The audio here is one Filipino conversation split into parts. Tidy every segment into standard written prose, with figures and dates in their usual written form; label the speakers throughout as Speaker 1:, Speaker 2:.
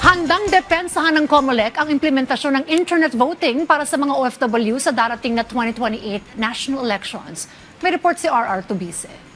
Speaker 1: Handang depensahan ng COMELEC ang implementasyon ng internet voting para sa mga OFW sa darating na 2028 national elections. May report si RR Tubise.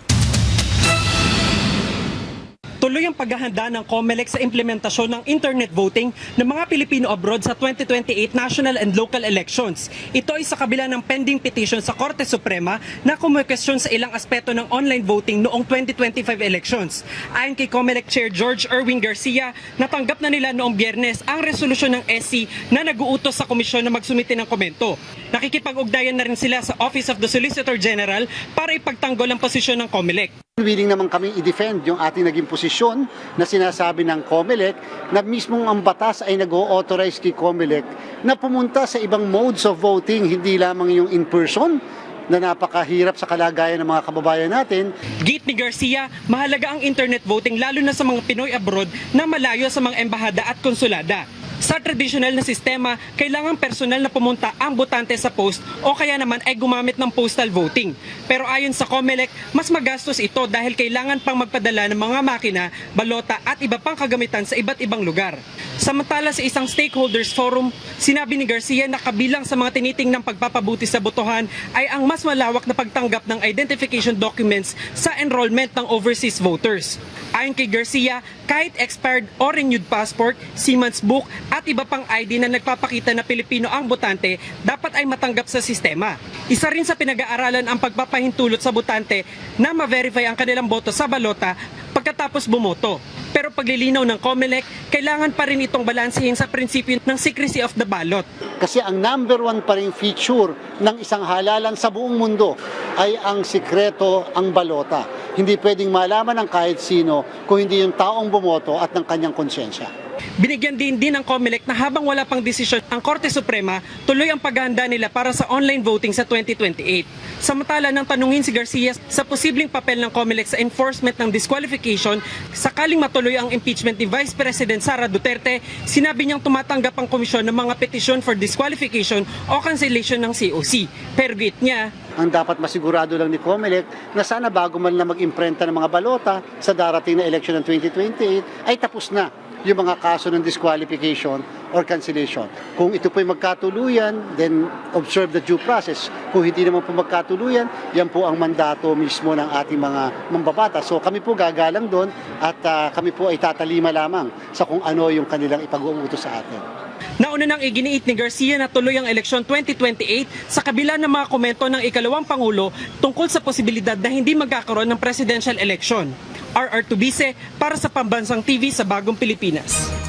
Speaker 2: Tuloy ang paghahanda ng COMELEC sa implementasyon ng internet voting ng mga Pilipino abroad sa 2028 national and local elections. Ito ay sa kabila ng pending petition sa Korte Suprema na kumwestiyon sa ilang aspeto ng online voting noong 2025 elections. Ayon kay COMELEC Chair George Erwin Garcia, natanggap na nila noong Biyernes ang resolusyon ng SC na nag-uutos sa komisyon na magsumite ng komento. Nakikipag-ugnayan na rin sila sa Office of the Solicitor General para ipagtanggol ang posisyon ng COMELEC.
Speaker 3: Willing naman kami i-defend yung ating naging posisyon na sinasabi ng COMELEC na mismong ang batas ay nag-o-authorize kay COMELEC na pumunta sa ibang modes of voting, hindi lamang yung in-person na napakahirap sa kalagayan ng mga kababayan natin.
Speaker 2: Git ni Garcia, mahalaga ang internet voting lalo na sa mga Pinoy abroad na malayo sa mga embahada at konsulada. Sa tradisyonal na sistema, kailangang personal na pumunta ang botante sa post o kaya naman ay gumamit ng postal voting. Pero ayon sa COMELEC, mas magastos ito dahil kailangan pang magpadala ng mga makina, balota at iba pang kagamitan sa iba't ibang lugar. Samantala sa isang stakeholders forum, sinabi ni Garcia na kabilang sa mga tinitingnang pagpapabuti sa botohan ay ang mas malawak na pagtanggap ng identification documents sa enrollment ng overseas voters. Ayon kay Garcia, kahit expired o renewed passport, Seaman's Book at iba pang ID na nagpapakita na Pilipino ang botante, dapat ay matanggap sa sistema. Isa rin sa pinag-aaralan ang pagpapahintulot sa botante na ma-verify ang kanilang boto sa balota pagkatapos bumoto. Pero paglilinaw ng COMELEC, kailangan pa rin itong balansehin sa prinsipyo ng secrecy of the ballot.
Speaker 3: Kasi ang number one pa rin feature ng isang halalan sa buong mundo ay ang sikreto, ang balota. Hindi pwedeng malaman ng kahit sino kung hindi yung taong bumoto at ng kanyang konsyensya.
Speaker 2: Binigyan din ng COMELEC na habang wala pang desisyon ang Korte Suprema, tuloy ang paghahanda nila para sa online voting sa 2028. Samantala nang tanungin si Garcia sa posibleng papel ng COMELEC sa enforcement ng disqualification sakaling matuloy ang impeachment ni Vice President Sara Duterte, sinabi niyang tumatanggap ang komisyon ng mga petisyon for disqualification o cancellation ng COC. Pero git niya,
Speaker 3: ang dapat masigurado lang ni COMELEC na sana bago man na mag-imprenta ng mga balota sa darating na election ng 2028 ay tapos na yung mga kaso ng disqualification or cancellation. Kung ito po'y magkatuluyan, then observe the due process. Kung hindi naman po magkatuluyan, yan po ang mandato mismo ng ating mga mambabatas. So kami po gagalang doon at kami po ay tatalima lamang sa kung ano yung kanilang ipag-uutos sa atin.
Speaker 2: Nauna nang iginiit ni Garcia na tuloy ang eleksyon 2028 sa kabila ng mga komento ng ikalawang Pangulo tungkol sa posibilidad na hindi magkakaroon ng presidential election. RR Tubise para sa Pambansang TV sa Bagong Pilipinas.